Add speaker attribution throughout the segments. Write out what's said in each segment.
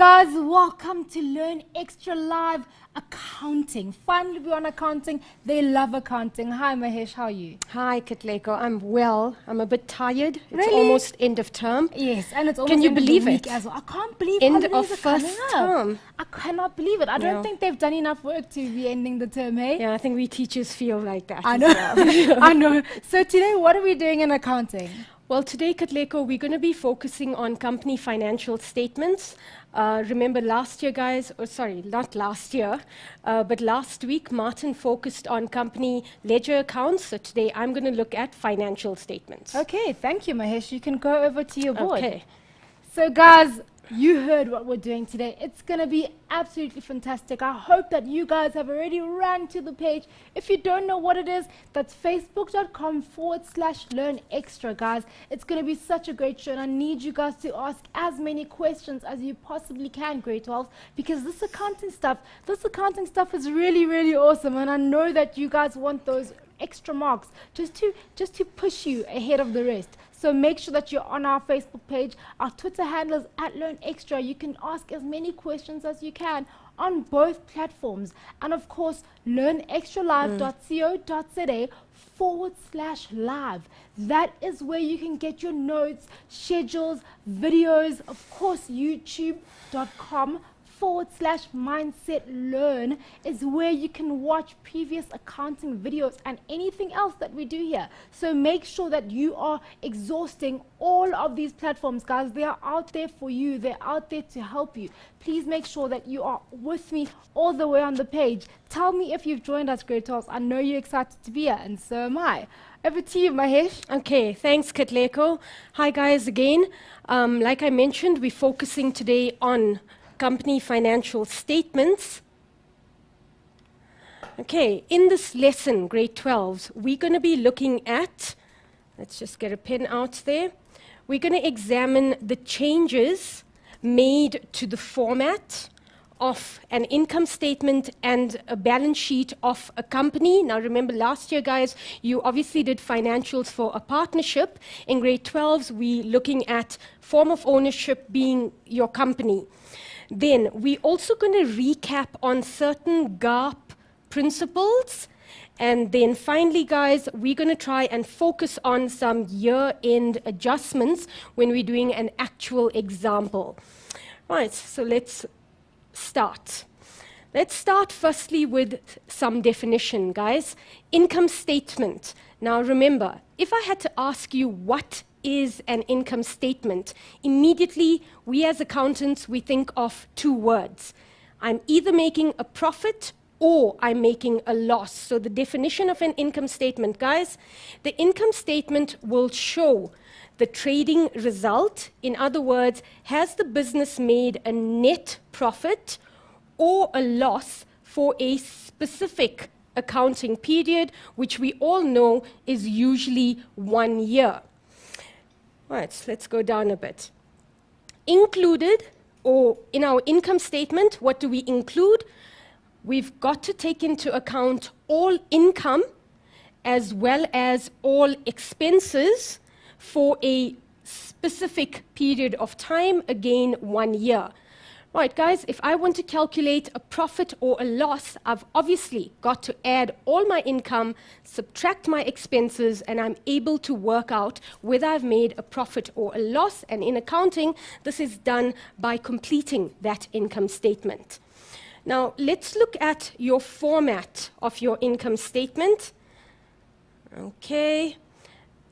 Speaker 1: guys, welcome to Learn Extra Live Accounting. Finally, we're on accounting. They love accounting. Hi, Mahesh. How are you?
Speaker 2: Hi, Katlego. I'm well. I'm a bit tired. It's
Speaker 1: Really?
Speaker 2: almost end of term.
Speaker 1: Yes, and it's almost
Speaker 2: Can you
Speaker 1: end of the
Speaker 2: believe
Speaker 1: week
Speaker 2: it?
Speaker 1: as well. I can't believe
Speaker 2: End
Speaker 1: holidays
Speaker 2: of
Speaker 1: are coming
Speaker 2: first
Speaker 1: up.
Speaker 2: term.
Speaker 1: I cannot believe it. I don't
Speaker 2: Yeah.
Speaker 1: think they've done enough work to be ending the term, hey?
Speaker 2: Yeah, I think we teachers feel like that.
Speaker 1: I
Speaker 2: as
Speaker 1: know.
Speaker 2: well.
Speaker 1: I know. So today, what are we doing in accounting?
Speaker 2: Well, today, Katlego, we're going to be focusing on company financial statements. Remember last year, guys, or sorry, not last year, but last week, Martin focused on company ledger accounts. So today, I'm going to look at financial statements.
Speaker 1: Okay, thank you, Mahesh. You can go over to your board.
Speaker 2: Okay.
Speaker 1: So guys, you heard what we're doing today. It's going to be absolutely fantastic. I hope that you guys have already ran to the page. If you don't know what it is, that's facebook.com/learn extra, guys. It's going to be such a great show, and I need you guys to ask as many questions as you possibly can, grade 12, because this accounting stuff is really, really awesome, and I know that you guys want those extra marks just to push you ahead of the rest. So make sure that you're on our Facebook page. Our Twitter handle is @LearnExtra. You can ask as many questions as you can on both platforms. And of course, learnextralive.co.za/live. That is where you can get your notes, schedules, videos. Of course, youtube.com/mindset learn is where you can watch previous accounting videos and anything else that we do here. So make sure that you are exhausting all of these platforms, guys. They are out there for you. They're out there to help you. Please make sure that you are with me all the way on the page. Tell me if you've joined us, grade 12. I know you're excited to be here, and so am I. Over to you, Mahesh.
Speaker 2: Okay, thanks, Katlego. Hi, guys, again. Like I mentioned, we're focusing today on company financial statements. Okay, in this lesson, grade 12s, we're going to be looking at, let's just get a pen out there. We're going to examine the changes made to the format of an income statement and a balance sheet of a company. Now remember last year, guys, you obviously did financials for a partnership. In grade 12s, we're looking at form of ownership being your company. Then we're also going to recap on certain GAAP principles. And then finally, guys, we're going to try and focus on some year-end adjustments when we're doing an actual example. Right, so let's start. Let's start firstly with some definition, guys. Income statement. Now remember, if I had to ask you what is an income statement, immediately we as accountants, we think of two words. I'm either making a profit or I'm making a loss. So the definition of an income statement, guys, the income statement will show the trading result. In other words, has the business made a net profit or a loss for a specific accounting period, which we all know is usually 1 year. Right, let's go down a bit. Included, or in our income statement, what do we include? We've got to take into account all income as well as all expenses for a specific period of time, again, 1 year. Right, guys, if I want to calculate a profit or a loss, I've obviously got to add all my income, subtract my expenses, and I'm able to work out whether I've made a profit or a loss. And in accounting, this is done by completing that income statement. Now, let's look at your format of your income statement. Okay.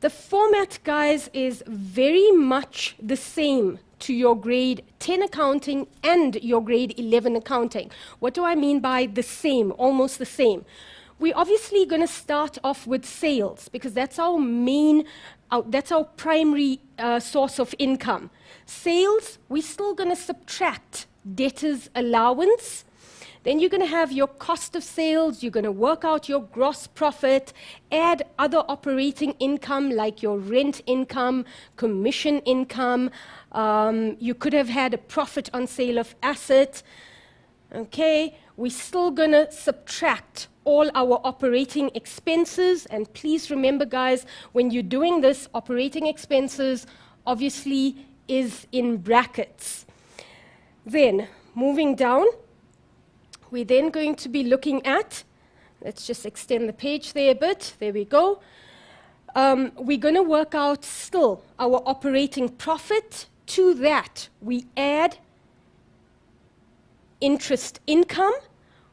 Speaker 2: The format, guys, is very much the same to your grade 10 accounting and your grade 11 accounting. What do I mean by the same, almost the same? We're obviously going to start off with sales because that's our main, that's our primary source of income. Sales, we're still going to subtract debtors' allowance. Then you're going to have your cost of sales, you're going to work out your gross profit, add other operating income like your rent income, commission income. You could have had a profit on sale of asset. Okay, we're still going to subtract all our operating expenses. And please remember, guys, when you're doing this, operating expenses obviously is in brackets. Then, moving down, we're then going to be looking at, let's just extend the page there a bit. There we go. We're going to work out still our operating profit. To that, we add interest income.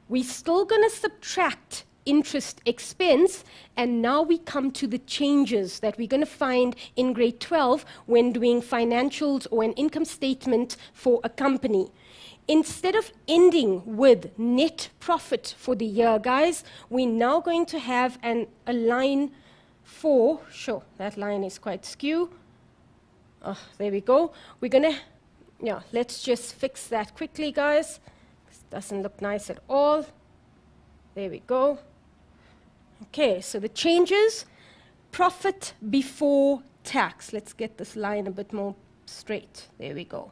Speaker 2: We're still going to subtract interest expense, and now we come to the changes that we're going to find in grade 12 when doing financials or an income statement for a company. Instead of ending with net profit for the year, guys, we're now going to have a line for, sure, that line is quite skew. Oh, there we go. We're going to, yeah, let's just fix that quickly, guys. This doesn't look nice at all. There we go. Okay, so the changes, profit before tax. Let's get this line a bit more straight. There we go.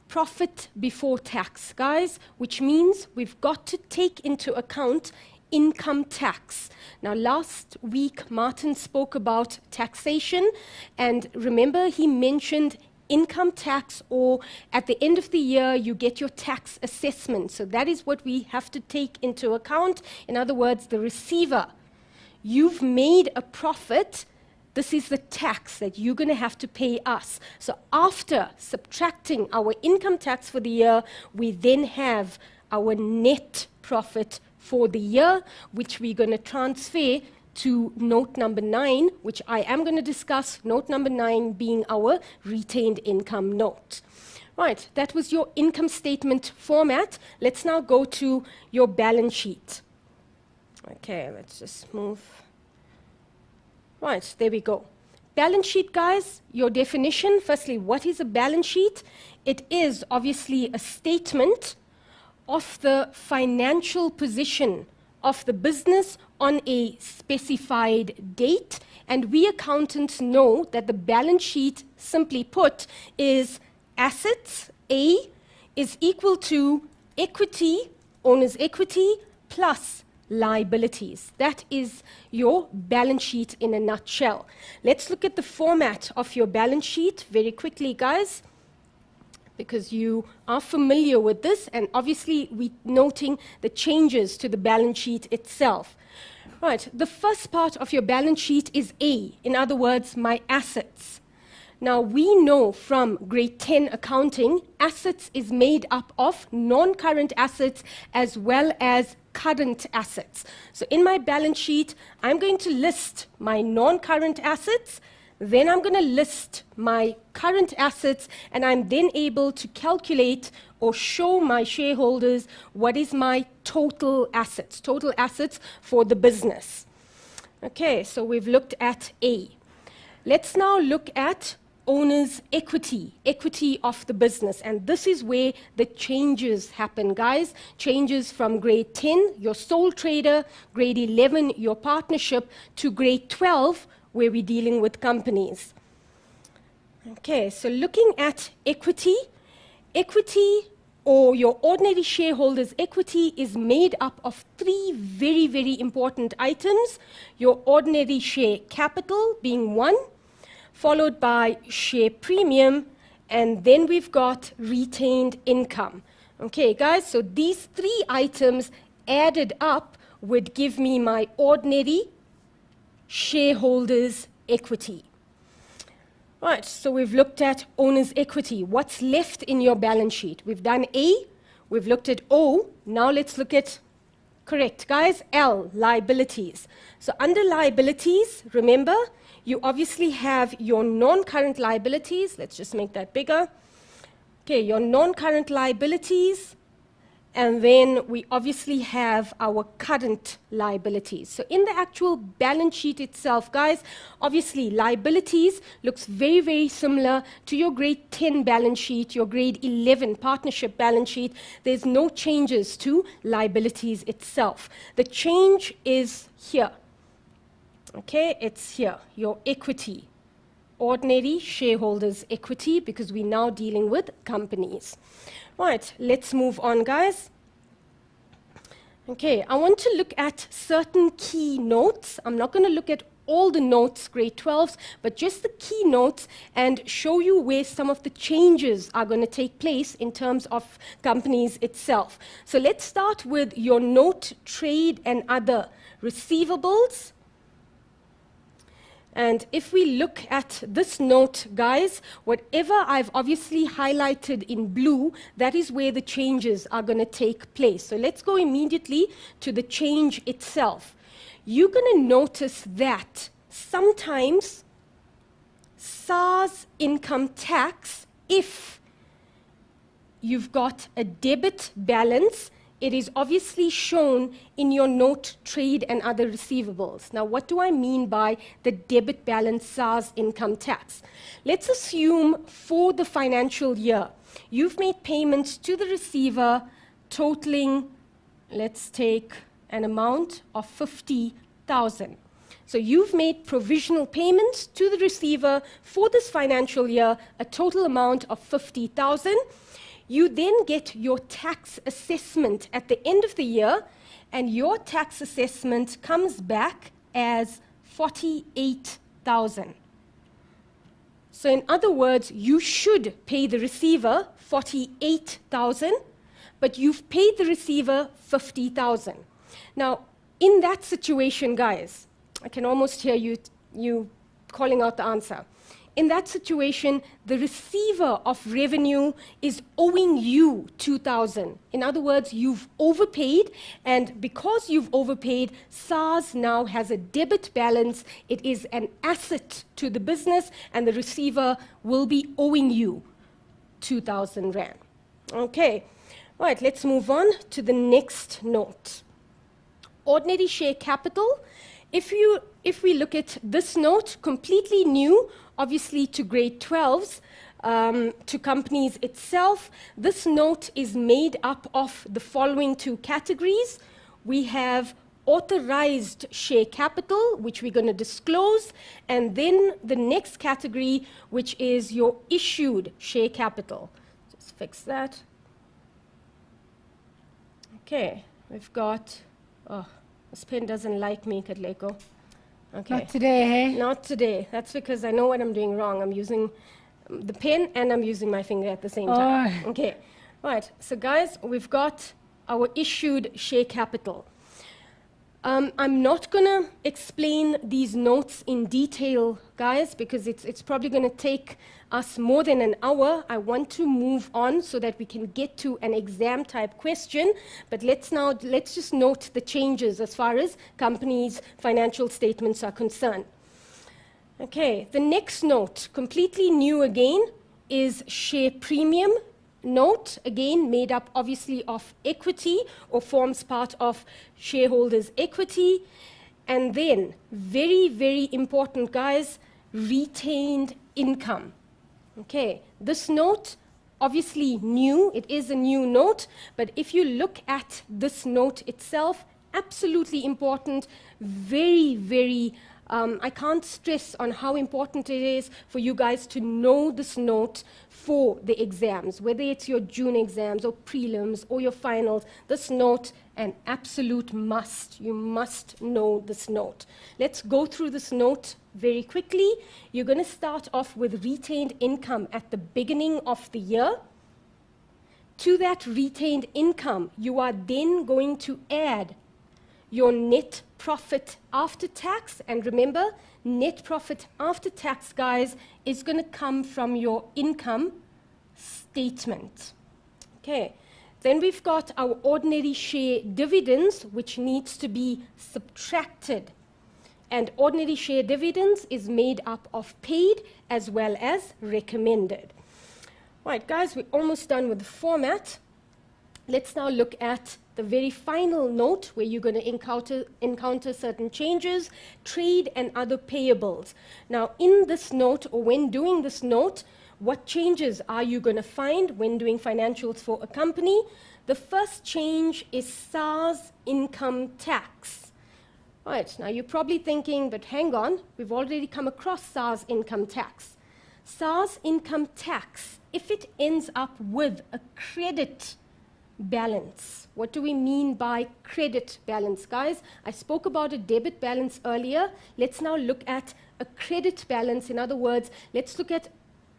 Speaker 2: Profit before tax, guys, which means we've got to take into account income tax. Now, last week, Martin spoke about taxation, and remember he mentioned income tax, or at the end of the year, you get your tax assessment. So that is what we have to take into account. In other words, the receiver. You've made a profit. This is the tax that you're going to have to pay us. So after subtracting our income tax for the year, we then have our net profit for the year, which we're going to transfer to note number 9, which I am going to discuss, note number 9 being our retained income note. Right, that was your income statement format. Let's now go to your balance sheet. Okay, let's just move. Right, there we go. Balance sheet, guys, your definition. Firstly, what is a balance sheet? It is obviously a statement of the financial position of the business on a specified date. And we accountants know that the balance sheet, simply put, is assets, A, is equal to equity, owner's equity, plus liabilities. That is your balance sheet in a nutshell. Let's look at the format of your balance sheet very quickly, guys, because you are familiar with this, and obviously we're noting the changes to the balance sheet itself. Right, the first part of your balance sheet is A, in other words, my assets. Now, we know from grade 10 accounting, assets is made up of non-current assets as well as current assets. So in my balance sheet, I'm going to list my non-current assets, then I'm going to list my current assets, and I'm then able to calculate or show my shareholders what is my total assets for the business. Okay, so we've looked at A. Let's now look at owner's equity, equity of the business. And this is where the changes happen, guys. Changes from grade 10, your sole trader, grade 11, your partnership, to grade 12, where we're dealing with companies. Okay, so looking at equity, equity or your ordinary shareholders' equity is made up of 3 very, very important items. Your ordinary share capital being 1, followed by share premium, and then we've got retained income. Okay, guys, so these 3 items added up would give me my ordinary shareholders' equity. Right, so we've looked at owner's equity. What's left in your balance sheet? We've done A, we've looked at O, now let's look at, correct, guys, L, liabilities. So under liabilities, remember, you obviously have your non-current liabilities. Let's just make that bigger. Okay, your non-current liabilities, and then we obviously have our current liabilities. So in the actual balance sheet itself, guys, obviously liabilities looks very, very similar to your grade 10 balance sheet, your grade 11 partnership balance sheet. There's no changes to liabilities itself. The change is here. Okay, it's here, your equity, ordinary shareholders' equity, because we're now dealing with companies. Right, let's move on, guys. Okay, I want to look at certain key notes. I'm not going to look at all the notes, grade 12s, but just the key notes and show you where some of the changes are going to take place in terms of companies itself. So let's start with your note, trade, and other receivables. And if we look at this note, guys, whatever I've obviously highlighted in blue, that is where the changes are going to take place. So let's go immediately to the change itself. You're going to notice that sometimes SARS income tax, if you've got a debit balance, it is obviously shown in your note, trade, and other receivables. Now, what do I mean by the debit balance SARS income tax? Let's assume for the financial year, you've made payments to the receiver totaling, let's take an amount of 50,000. So you've made provisional payments to the receiver for this financial year, a total amount of 50,000. You then get your tax assessment at the end of the year, and your tax assessment comes back as 48,000. So in other words, you should pay the receiver 48,000, but you've paid the receiver 50,000. Now, in that situation, guys, I can almost hear you calling out the answer. In that situation, the receiver of revenue is owing you 2,000. In other words, you've overpaid, and because you've overpaid, SARS now has a debit balance. It is an asset to the business, and the receiver will be owing you 2,000 Rand. Okay, all right, let's move on to the next note. Ordinary share capital. If we look at this note, completely new, obviously to grade 12s, to companies itself, this note is made up of the following two categories. We have authorized share capital, which we're going to disclose, and then the next category, which is your issued share capital. Just fix that. Okay, we've got, oh, this pen doesn't like me, Katlego. Okay.
Speaker 1: Not today, hey?
Speaker 2: Not today. That's because I know what I'm doing wrong. I'm using the pen and I'm using my finger at the same time.
Speaker 1: Oh.
Speaker 2: Okay. Right. So guys, we've got our issued share capital. I'm not going to explain these notes in detail, guys, because it's probably going to take us more than an hour. I want to move on so that we can get to an exam type question. But let's just note the changes as far as companies' financial statements are concerned. Okay, the next note, completely new again, is share premium note, again made up obviously of equity or forms part of shareholders' equity. And then, very, very important, guys, retained income. Okay, this note, obviously new, it is a new note, but if you look at this note itself, absolutely important, very, very, I can't stress on how important it is for you guys to know this note for the exams, whether it's your June exams or prelims or your finals. This note, an absolute must. You must know this note. Let's go through this note very quickly. You're going to start off with retained income at the beginning of the year. To that retained income, you are then going to add your net profit after tax. And remember, net profit after tax, guys, is going to come from your income statement. Okay, then we've got our ordinary share dividends, which needs to be subtracted. And ordinary share dividends is made up of paid as well as recommended. Right, guys, we're almost done with the format. Let's now look at the very final note where you're going to encounter certain changes, trade and other payables. Now, in this note, or when doing this note, what changes are you going to find when doing financials for a company? The first change is SARS income tax. Right, now you're probably thinking, but hang on, we've already come across SARS income tax. SARS income tax, if it ends up with a credit balance. What do we mean by credit balance, guys? I spoke about a debit balance earlier. Let's now look at a credit balance. In other words, let's look at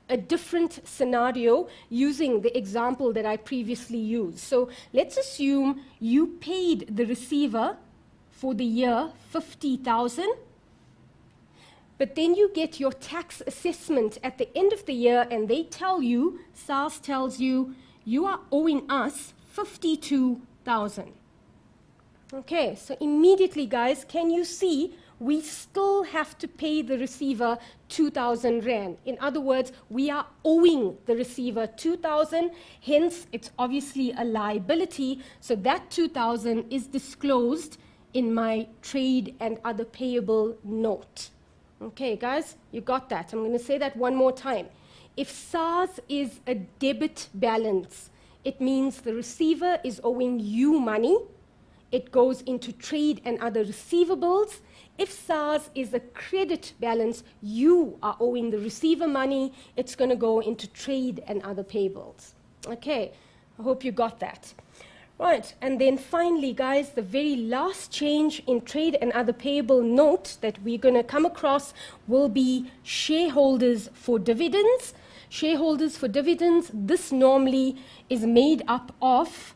Speaker 2: a different scenario using the example that I previously used. So let's assume you paid the receiver for the year 50,000, but then you get your tax assessment at the end of the year and they tell you, SARS tells you, you are owing us 52,000. Okay, so immediately, guys, can you see we still have to pay the receiver 2,000 Rand. In other words, we are owing the receiver 2,000, hence it's obviously a liability, so that 2,000 is disclosed in my trade and other payable note. Okay, guys, you got that. I'm going to say that one more time. If SARS is a debit balance, it means the receiver is owing you money. It goes into trade and other receivables. If SARS is a credit balance, you are owing the receiver money. It's going to go into trade and other payables. Okay, I hope you got that. Right, and then finally, guys, the very last change in trade and other payable note that we're going to come across will be shareholders for dividends. Shareholders for dividends, this normally is made up of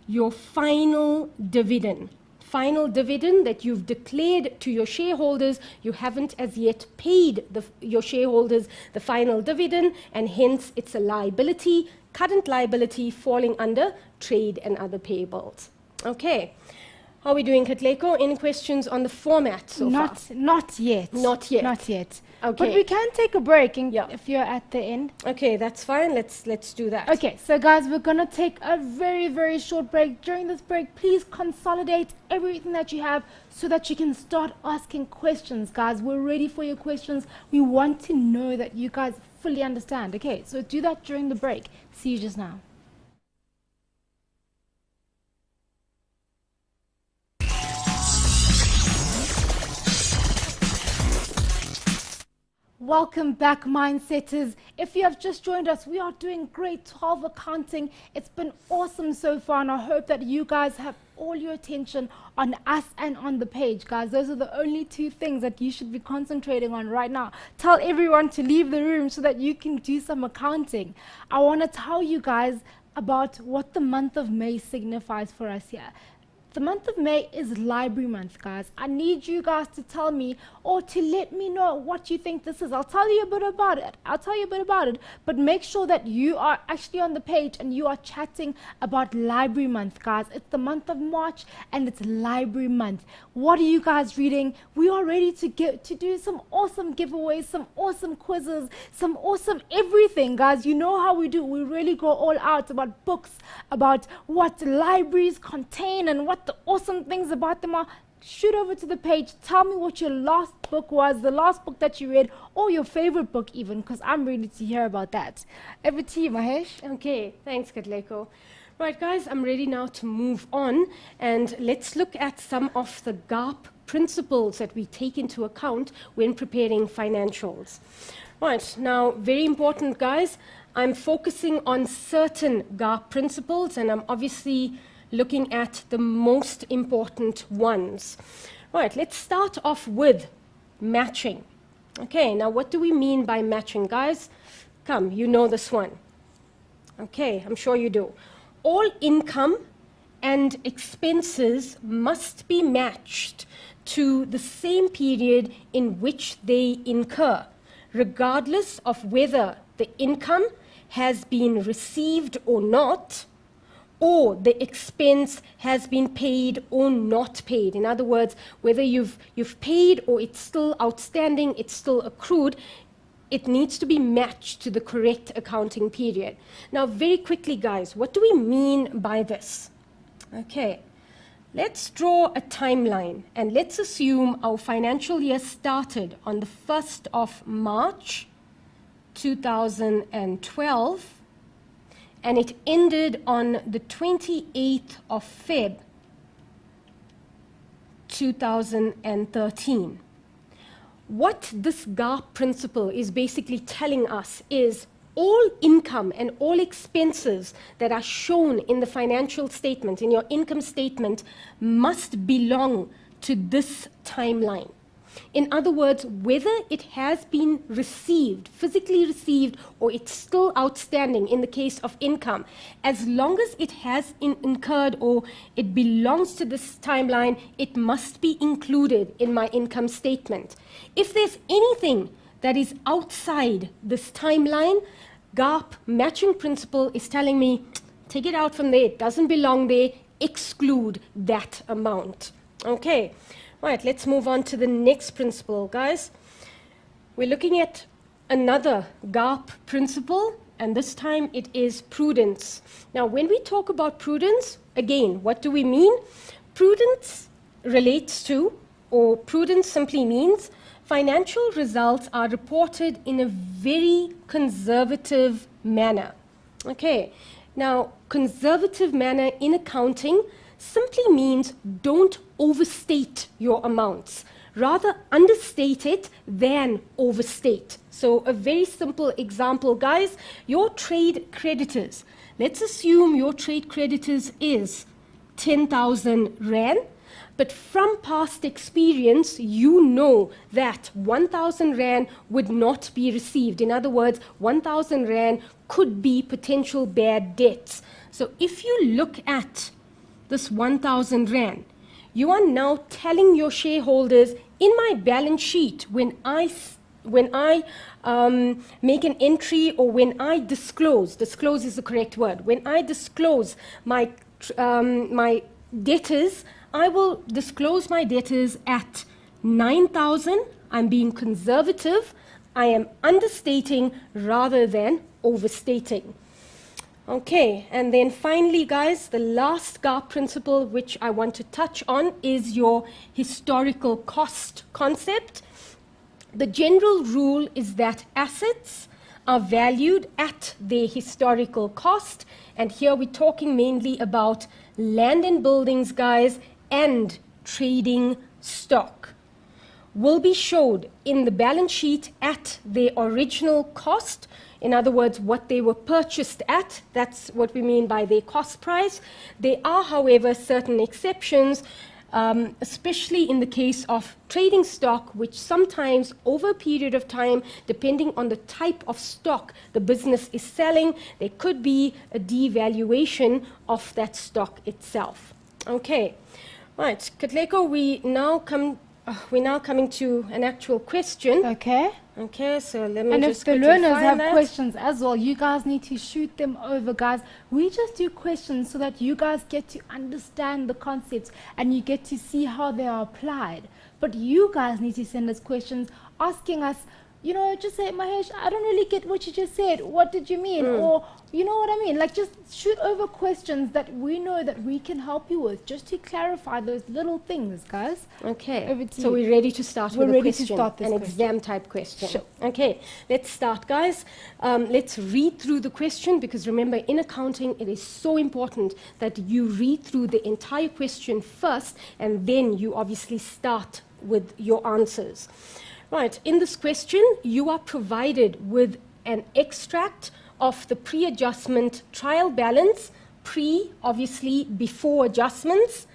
Speaker 2: your final dividend. Final dividend that you've declared to your shareholders, you haven't as yet paid your shareholders the final dividend, and hence it's a liability, current liability falling under trade and other payables. Okay, how are we doing, Katlego? Any questions on the format so far?
Speaker 1: Not yet.
Speaker 2: Not yet.
Speaker 1: Not yet.
Speaker 2: Okay.
Speaker 1: But we can take a break
Speaker 2: Yeah.
Speaker 1: if you're at the end.
Speaker 2: Okay, that's fine. Let's do that.
Speaker 1: Okay, so guys, we're going to take a very, very short break. During this break, please consolidate everything that you have so that you can start asking questions, guys. We're ready for your questions. We want to know that you guys fully understand. Okay, so do that during the break. See you just now. Welcome back, Mindsetters. If you have just joined us, we are doing grade 12 accounting. It's been awesome so far, and I hope that you guys have all your attention on us and on the page, guys. Those are the only two things that you should be concentrating on right now. Tell everyone to leave the room so that you can do some accounting. I want to tell you guys about what the month of May signifies for us here. The month of May is Library Month, guys. I need you guys to tell me or to let me know what you think this is. I'll tell you a bit about it. But make sure that you are actually on the page and you are chatting about Library Month, guys. It's the month of March and it's Library Month. What are you guys reading? We are ready to do some awesome giveaways, some awesome quizzes, some awesome everything, guys. You know how we do. We really go all out about books, about what libraries contain and what the awesome things about them are. Shoot over to the page. Tell me what your last book was, the last book that you read, or your favorite book even, because I'm ready to hear about that. Over to you, Mahesh.
Speaker 2: Okay, thanks, Katlego. Right, guys, I'm ready now to move on, and let's look at some of the GARP principles that we take into account when preparing financials. Right, now, very important, guys. I'm focusing on certain GARP principles, and I'm obviously looking at the most important ones. Right, let's start off with matching. Okay, now what do we mean by matching, guys? Come, you know this one. Okay, I'm sure you do. All income and expenses must be matched to the same period in which they incur, regardless of whether the income has been received or not, or the expense has been paid or not paid. In other words, whether you've paid or it's still outstanding, it's still accrued, it needs to be matched to the correct accounting period. Now, very quickly, guys, what do we mean by this? Okay, let's draw a timeline, and let's assume our financial year started on the 1st of March 2012, and it ended on the 28th of Feb 2013. What this GARP principle is basically telling us is all income and all expenses that are shown in the financial statement, in your income statement, must belong to this timeline. In other words, whether it has been received, physically received, or it's still outstanding in the case of income, as long as it has incurred or it belongs to this timeline, it must be included in my income statement. If there's anything that is outside this timeline, GAAP matching principle is telling me, take it out from there, it doesn't belong there, exclude that amount. Okay. Right, let's move on to the next principle, guys. We're looking at another GAAP principle, and this time it is prudence. Now, when we talk about prudence, again, what do we mean? Prudence relates to, or prudence simply means, financial results are reported in a very conservative manner. Okay, now, conservative manner in accounting simply means don't overstate your amounts. Rather understate it than overstate. So a very simple example, guys, your trade creditors. Let's assume your trade creditors is 10,000 Rand, but from past experience, you know that 1,000 Rand would not be received. In other words, 1,000 Rand could be potential bad debts. So if you look at this 1,000 Rand, you are now telling your shareholders, in my balance sheet, when I make an entry, or when I disclose is the correct word, when I disclose my debtors, I will disclose my debtors at 9,000. I'm being conservative. I am understating rather than overstating. Okay, and then finally, guys, the last GAAP principle which I want to touch on is your historical cost concept. The general rule is that assets are valued at their historical cost, and here we're talking mainly about land and buildings, guys, and trading stock. Will be showed in the balance sheet at their original cost. In other words, what they were purchased at, that's what we mean by their cost price. There are, however, certain exceptions, especially in the case of trading stock, which sometimes over a period of time, depending on the type of stock the business is selling, there could be a devaluation of that stock itself. Okay, right, Katlego, we're now coming to an actual question.
Speaker 1: Okay.
Speaker 2: Okay, so let me
Speaker 1: and
Speaker 2: just
Speaker 1: if the learners have
Speaker 2: that.
Speaker 1: questions as well, you guys need to shoot them over, guys. We just do questions so that you guys get to understand the concepts and you get to see how they are applied. But you guys need to send us questions asking us, you know, just say, Mahesh, I don't really get what you just said. What did you mean? Or, you know what I mean? Like, just shoot over questions that we know that we can help you with, just to clarify those little things, guys.
Speaker 2: Okay.
Speaker 1: Over to
Speaker 2: so
Speaker 1: you.
Speaker 2: we're ready to start
Speaker 1: We're
Speaker 2: with a
Speaker 1: ready to
Speaker 2: question,
Speaker 1: start this
Speaker 2: an
Speaker 1: question.
Speaker 2: exam type question.
Speaker 1: Sure.
Speaker 2: Okay, let's start, guys. Let's read through the question, because remember, in accounting, it is so important that you read through the entire question first, and then you obviously start with your answers. Right, in this question, you are provided with an extract of the pre-adjustment trial balance, obviously before adjustments,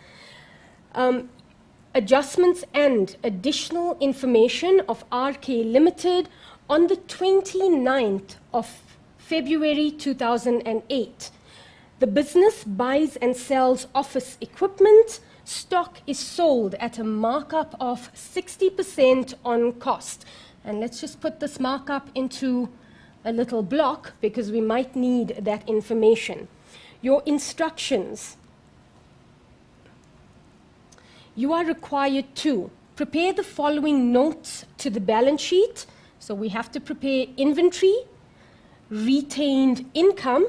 Speaker 2: adjustments and additional information of RK Limited on the 29th of February 2008. The business buys and sells office equipment. Stock is sold at a markup of 60% on cost. And let's just put this markup into a little block, because we might need that information. Your instructions. You are required to prepare the following notes to the balance sheet. So we have to prepare inventory, retained income,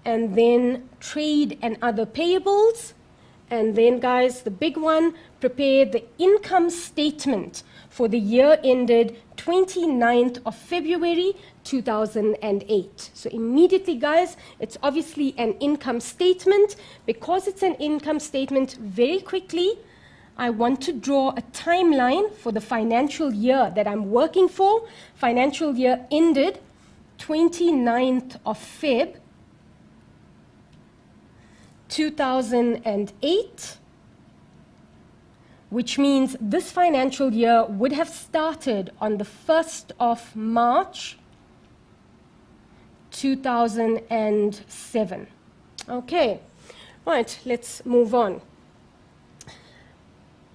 Speaker 2: and then trade and other payables. And then, guys, the big one, prepare the income statement for the year ended 29th of February 2008. So immediately, guys, it's obviously an income statement. Because it's an income statement, very quickly, I want to draw a timeline for the financial year that I'm working for. Financial year ended 29th of Feb 2008, which means this financial year would have started on the 1st of March 2007. Okay, right, let's move on.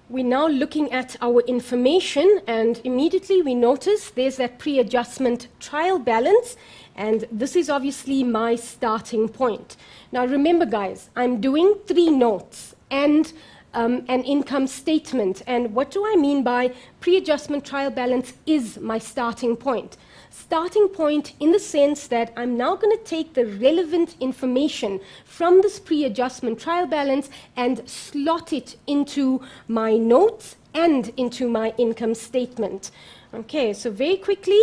Speaker 2: We're now looking at our information, and immediately we notice there's that pre-adjustment trial balance, and this is obviously my starting point. Now remember guys, I'm doing 3 notes and an income statement. And what do I mean by pre-adjustment trial balance is my starting point? Starting point in the sense that I'm now going to take the relevant information from this pre-adjustment trial balance and slot it into my notes and into my income statement. Okay, so very quickly,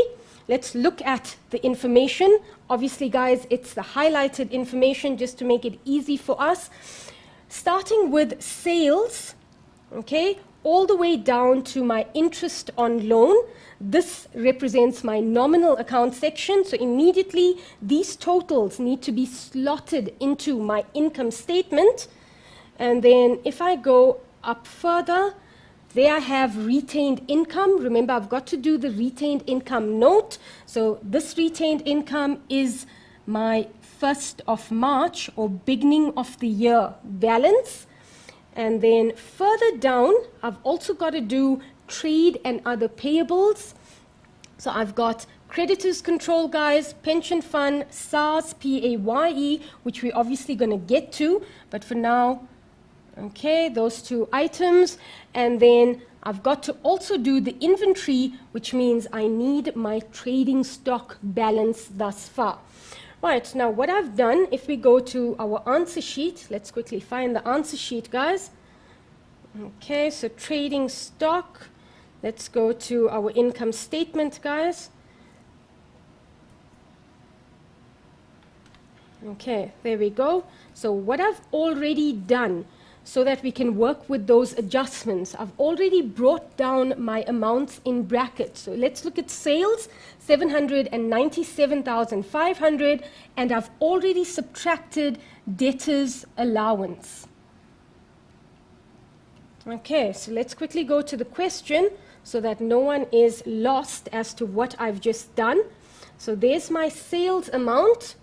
Speaker 2: let's look at the information. Obviously, guys, it's the highlighted information just to make it easy for us. Starting with sales, okay, all the way down to my interest on loan. This represents my nominal account section, so immediately these totals need to be slotted into my income statement. And then if I go up further, there I have retained income. Remember, I've got to do the retained income note. So this retained income is my 1st of March or beginning of the year balance. And then further down, I've also got to do trade and other payables. So I've got creditors control, guys, pension fund, SARS, PAYE, which we're obviously going to get to, but for now, okay, those 2 items. And then I've got to also do the inventory, which means I need my trading stock balance thus far. Right, now what I've done, if we go to our answer sheet, let's quickly find the answer sheet, guys. Okay, so trading stock. Let's go to our income statement, guys. Okay, there we go. So what I've already done so that we can work with those adjustments, I've already brought down my amounts in brackets. So let's look at sales, 797,500, and I've already subtracted debtors allowance. Okay, so let's quickly go to the question so that no one is lost as to what I've just done. So there's my sales amount.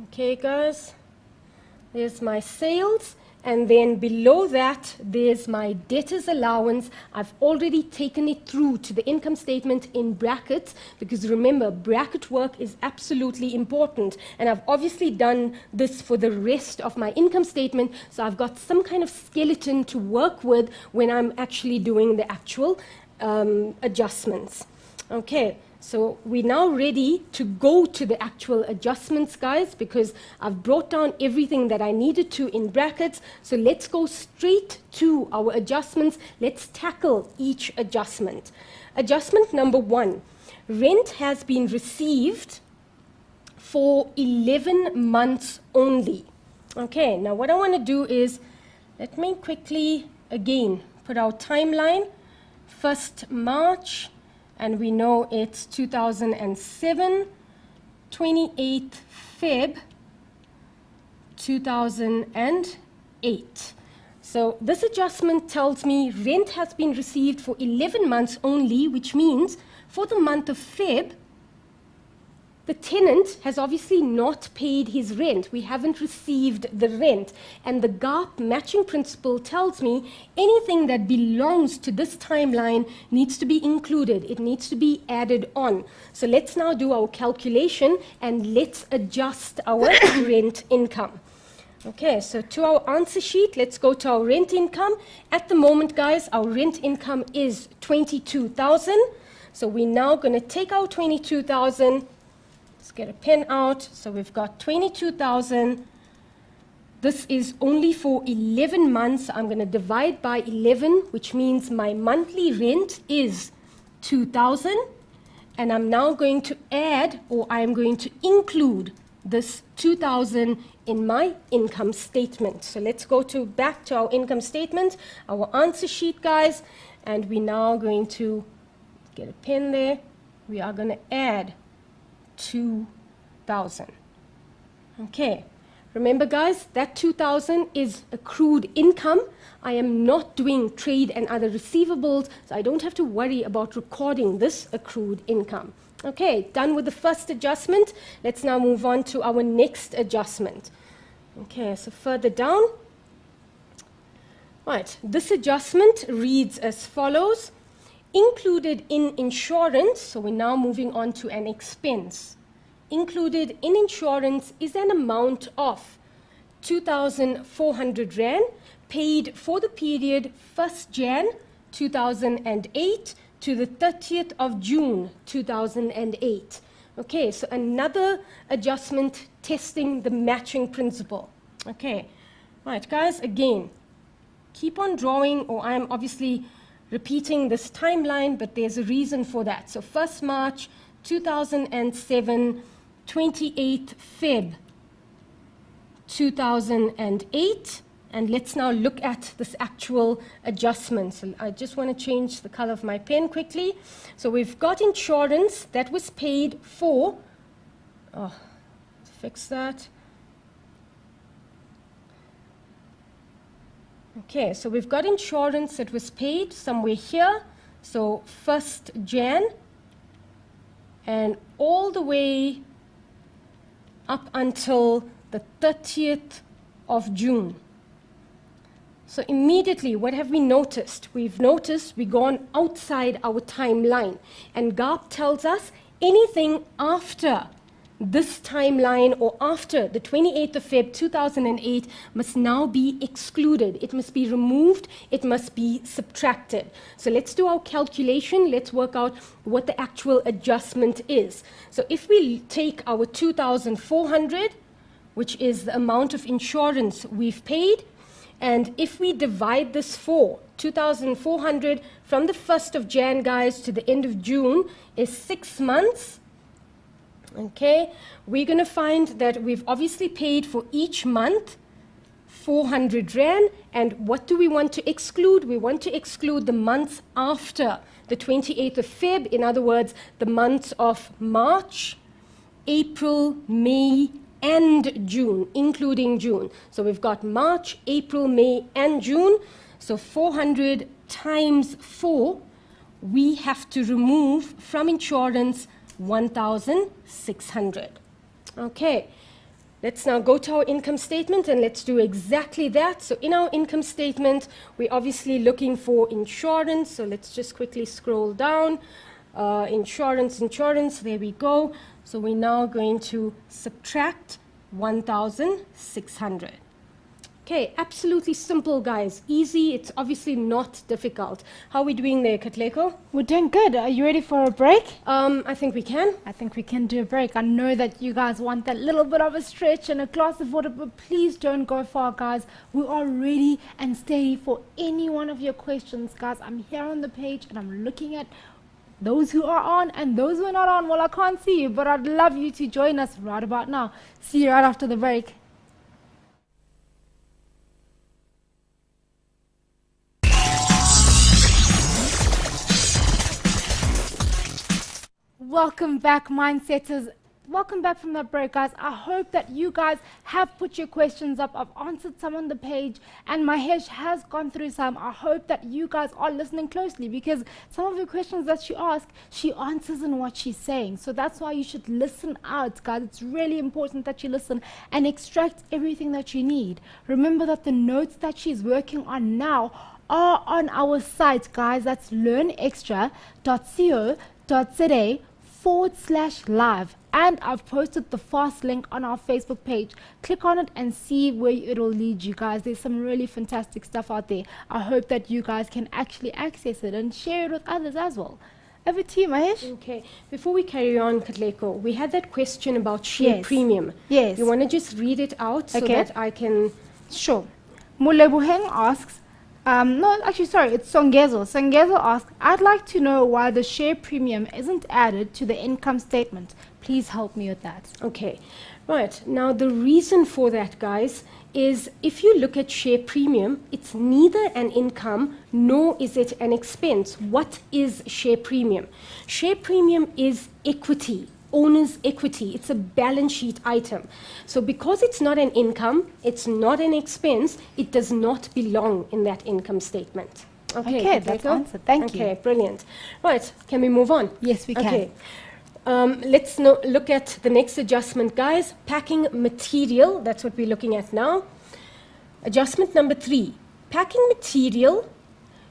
Speaker 2: Okay, guys, there's my sales. And then below that, there's my debtors allowance. I've already taken it through to the income statement in brackets, because remember, bracket work is absolutely important. And I've obviously done this for the rest of my income statement, so I've got some kind of skeleton to work with when I'm actually doing the actual adjustments. Okay. So we're now ready to go to the actual adjustments, guys, because I've brought down everything that I needed to in brackets. So let's go straight to our adjustments. Let's tackle each adjustment. Adjustment number 1, rent has been received for 11 months only. Okay, now what I want to do is, let me quickly, again, put our timeline, 1st March, and we know it's 2007, 28th Feb 2008. So this adjustment tells me rent has been received for 11 months only, which means for the month of Feb, the tenant has obviously not paid his rent. We haven't received the rent. And the GARP matching principle tells me anything that belongs to this timeline needs to be included. It needs to be added on. So let's now do our calculation and let's adjust our rent income. Okay, so to our answer sheet, let's go to our rent income. At the moment, guys, our rent income is 22,000. So we're now going to take our 22,000. Let's get a pen out. So we've got 22,000. This is only for 11 months. I'm going to divide by 11, which means my monthly rent is 2,000. And I'm now going to add, or I'm going to include this 2,000 in my income statement. So let's go back to our income statement, our answer sheet, guys. And we're now going to get a pen there. We are going to add 2,000. 2,000. Okay. Remember, guys, that 2,000 is accrued income. I am not doing trade and other receivables, so I don't have to worry about recording this accrued income. Okay, done with the first adjustment. Let's now move on to our next adjustment. Okay, so further down. Right, this adjustment reads as follows. Included in insurance, so we're now moving on to an expense. Included in insurance is an amount of 2,400 Rand paid for the period 1st Jan 2008 to the 30th of June 2008. Okay, so another adjustment testing the matching principle. Okay, right, guys, again, keep on drawing, or I'm obviously repeating this timeline, but there's a reason for that. So 1st March 2007, 28th Feb 2008, and let's now look at this actual adjustment. So I just want to change the color of my pen quickly. So we've got insurance that was paid for, fix that. Okay, so we've got insurance that was paid somewhere here. So 1st Jan and all the way up until the 30th of June. So immediately, what have we noticed? We've noticed we've gone outside our timeline. And GARP tells us anything after this timeline or after the 28th of Feb 2008 must now be excluded. It must be removed. It must be subtracted. So let's do our calculation. Let's work out what the actual adjustment is. So if we take our 2,400, which is the amount of insurance we've paid, and if we divide this for 2,400 from the 1st of Jan, guys, to the end of June is 6 months. Okay, we're going to find that we've obviously paid for each month 400 Rand. And what do we want to exclude? We want to exclude the months after the 28th of Feb. In other words, the months of March, April, May, and June, including June. So we've got March, April, May, and June. So 400 times 4, we have to remove from insurance 1,600. Okay, let's now go to our income statement and let's do exactly that. So in our income statement, we're obviously looking for insurance. So let's just quickly scroll down. Insurance, there we go. So we're now going to subtract 1,600. Okay, absolutely simple, guys. Easy. It's obviously not difficult. How are we doing there, Katlego?
Speaker 1: We're doing good. Are you ready for a break?
Speaker 2: I think we can.
Speaker 1: I think we can do a break. I know that you guys want that little bit of a stretch and a glass of water, but please don't go far, guys. We are ready and steady for any one of your questions, guys. I'm here on the page and I'm looking at those who are on and those who are not on. Well, I can't see you, but I'd love you to join us right about now. See you right after the break. Welcome back, Mindsetters. Welcome back from that break, guys. I hope that you guys have put your questions up. I've answered some on the page, and Mahesh has gone through some. I hope that you guys are listening closely, because some of the questions that she asks, she answers in what she's saying. So that's why you should listen out, guys. It's really important that you listen and extract everything that you need. Remember that the notes that she's working on now are on our site, guys. That's learnextra.co.za/live, and I've posted the fast link on our Facebook page. Click on it and see where it'll lead you, guys. There's some really fantastic stuff out there. I hope that you guys can actually access it and share it with others as well. Over to you, Mahesh.
Speaker 2: Okay, before we carry on, Katlego, we had that question about share premium.
Speaker 1: Yes.
Speaker 2: You want to just read it out so that I can...
Speaker 1: Sure. Mulebuheng asks, no, actually, sorry, it's Songezo. Songezo asks, I'd like to know why the share premium isn't added to the income statement. Please help me with that.
Speaker 2: Okay, right. Now, the reason for that, guys, is if you look at share premium, it's neither an income nor is it an expense. What is share premium? Share premium is equity owner's equity. It's a balance sheet item. So because it's not an income, it's not an expense, it does not belong in that income statement.
Speaker 1: Okay, that's answered. Thank you.
Speaker 2: Okay, brilliant. Right, can we move on?
Speaker 1: Yes, we can.
Speaker 2: Okay. Let's look at the next adjustment, guys. Packing material, that's what we're looking at now. Adjustment number 3, packing material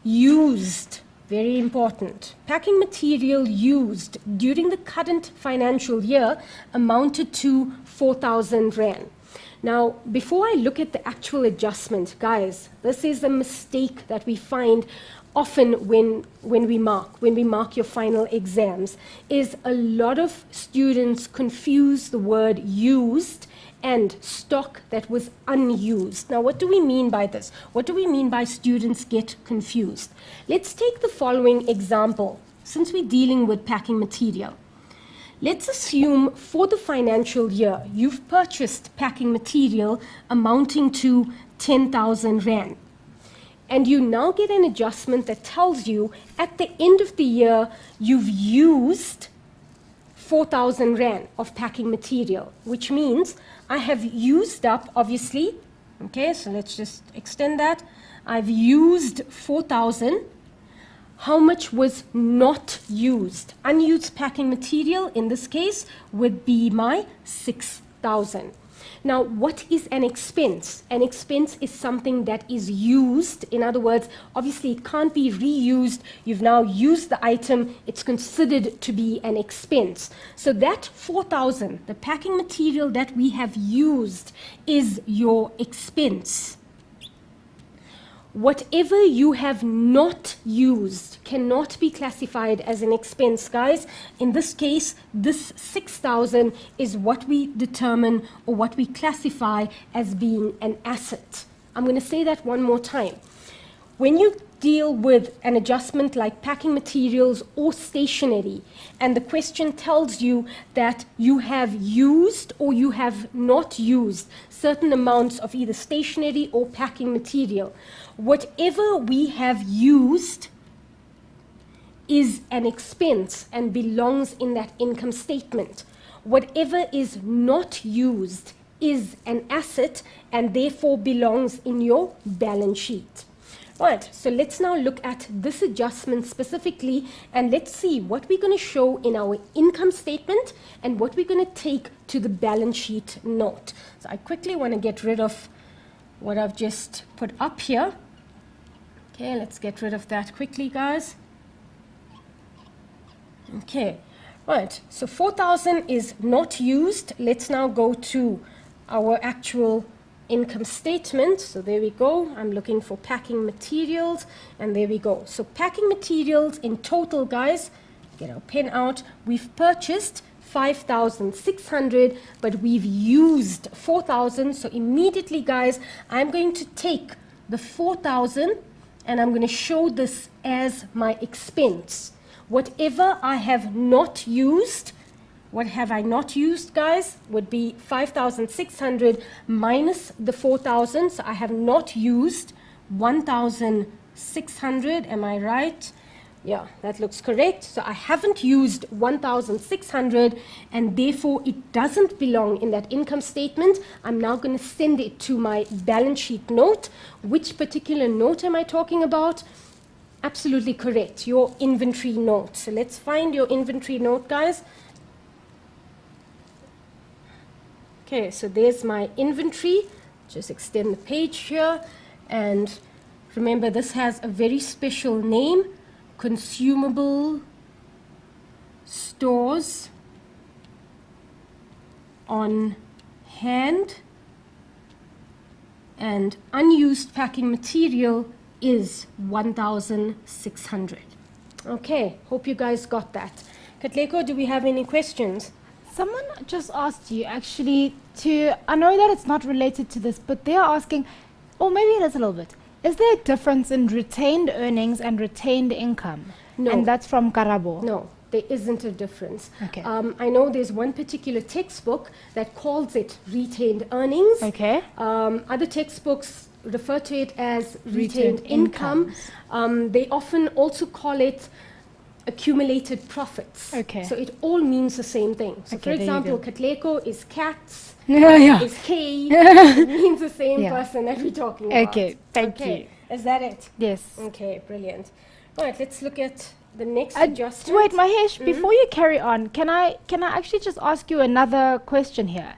Speaker 2: used, very important. Packing material used during the current financial year amounted to 4,000 Rand. Now, before I look at the actual adjustment, guys, this is a mistake that we find often when we mark your final exams, is a lot of students confuse the word used and stock that was unused. Now, what do we mean by this? What do we mean by students get confused? Let's take the following example, since we're dealing with packing material. Let's assume for the financial year, you've purchased packing material amounting to 10,000 Rand. And you now get an adjustment that tells you at the end of the year, you've used 4,000 Rand of packing material, which means I have used up, obviously, okay, so let's just extend that. I've used 4,000. How much was not used? Unused packing material, in this case, would be my 6,000. Now, what is an expense? An expense is something that is used. In other words, obviously it can't be reused. You've now used the item. It's considered to be an expense. So that 4,000, the packing material that we have used, is your expense. Whatever you have not used cannot be classified as an expense, guys. In this case, this 6,000 is what we determine or what we classify as being an asset. I'm going to say that one more time. When you deal with an adjustment like packing materials or stationery, and the question tells you that you have used or you have not used certain amounts of either stationery or packing material, whatever we have used is an expense and belongs in that income statement. Whatever is not used is an asset and therefore belongs in your balance sheet. Right, so let's now look at this adjustment specifically, and let's see what we're going to show in our income statement and what we're going to take to the balance sheet note. So I quickly want to get rid of what I've just put up here. Okay, let's get rid of that quickly, guys. Okay, right, so 4,000 is not used. Let's now go to our actual income statement. So there we go. I'm looking for packing materials, and there we go. So packing materials in total, guys, get our pen out. We've purchased 5,600, but we've used 4,000. So immediately, guys, I'm going to take the 4,000 and I'm going to show this as my expense. Whatever I have not used, what have I not used, guys, would be 5,600 minus the 4,000. So I have not used 1,600. Am I right? Yeah, that looks correct. So I haven't used 1,600, and therefore it doesn't belong in that income statement. I'm now going to send it to my balance sheet note. Which particular note am I talking about? Absolutely correct, your inventory note. So let's find your inventory note, guys. Okay, so there's my inventory. Just extend the page here. And remember, this has a very special name: consumable stores on hand. And unused packing material is 1,600. Okay, hope you guys got that. Katleko, do we have any questions?
Speaker 1: Someone just asked you actually I know that it's not related to this, but they're asking, or maybe it is a little bit, is there a difference in retained earnings and retained income?
Speaker 2: No.
Speaker 1: And that's from Karabo.
Speaker 2: No, there isn't a difference.
Speaker 1: Okay.
Speaker 2: I know there's one particular textbook that calls it retained earnings.
Speaker 1: Okay.
Speaker 2: Other textbooks refer to it as
Speaker 1: Retained
Speaker 2: retained income. They often also call it accumulated profits.
Speaker 1: Okay.
Speaker 2: So it all means the same thing. So
Speaker 1: Okay,
Speaker 2: for
Speaker 1: there you
Speaker 2: example,
Speaker 1: go.
Speaker 2: Katleko is cats,
Speaker 1: Yeah.
Speaker 2: is K, it means the same
Speaker 1: Yeah.
Speaker 2: person that we're talking about.
Speaker 1: Okay, thank
Speaker 2: Okay, is that it?
Speaker 1: Yes.
Speaker 2: Okay, brilliant. All right, let's look at the next
Speaker 1: Wait,
Speaker 2: adjustment.
Speaker 1: Mahesh, before you carry on, can I actually just ask you another question here?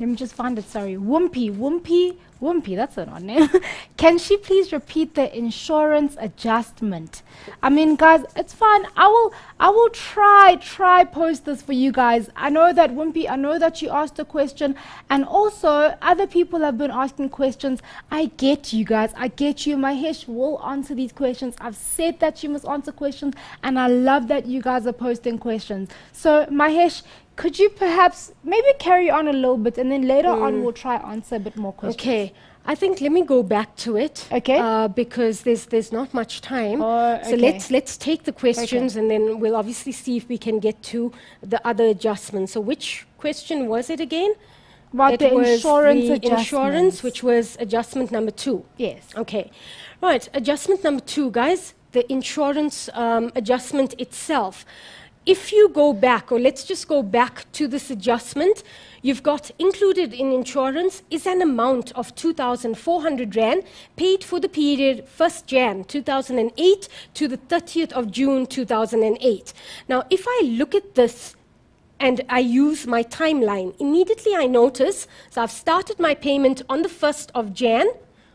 Speaker 1: Let me just find it, sorry. Wumpy, that's an odd name. Can she please repeat the insurance adjustment? I mean, guys, it's fine. I will try post this for you guys. I know that Wumpy, I know that you asked a question, and also other people have been asking questions. I get you guys. I get you. Mahesh will answer these questions. I've said that you must answer questions, and I love that you guys are posting questions. So, Mahesh, could you perhaps maybe carry on a little bit, and then later on we'll try answer a bit more questions.
Speaker 2: Okay, I think let me go back to it.
Speaker 1: Okay.
Speaker 2: Because there's not much time.
Speaker 1: Oh,
Speaker 2: So
Speaker 1: okay.
Speaker 2: let's take the questions, and then we'll obviously see if we can get to the other adjustments. So which question was it again?
Speaker 1: About
Speaker 2: It
Speaker 1: the
Speaker 2: was
Speaker 1: insurance
Speaker 2: the
Speaker 1: adjustments.
Speaker 2: insurance, which was adjustment number 2.
Speaker 1: Yes.
Speaker 2: Okay. Right, adjustment number 2, guys, the insurance adjustment itself. If you go back, or let's just go back to this adjustment, you've got included in insurance is an amount of 2,400 Rand paid for the period 1st Jan 2008 to the 30th of June 2008. Now, if I look at this and I use my timeline, immediately I notice, so I've started my payment on the 1st of Jan,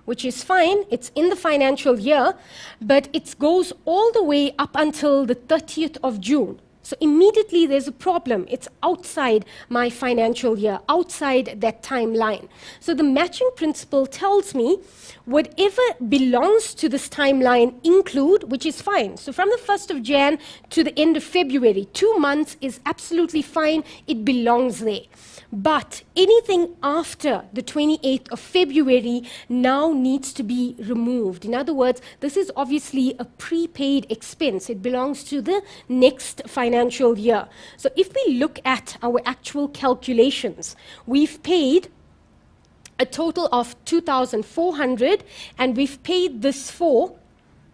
Speaker 2: which is fine, it's in the financial year, but it goes all the way up until the 30th of June. So immediately there's a problem. It's outside my financial year, outside that timeline. So the matching principle tells me whatever belongs to this timeline include, which is fine. So from the 1st of Jan to the end of February, 2 months is absolutely fine. It belongs there. But anything after the 28th of February now needs to be removed. In other words, this is obviously a prepaid expense. It belongs to the next financial year. So if we look at our actual calculations, we've paid a total of 2,400, and we've paid this for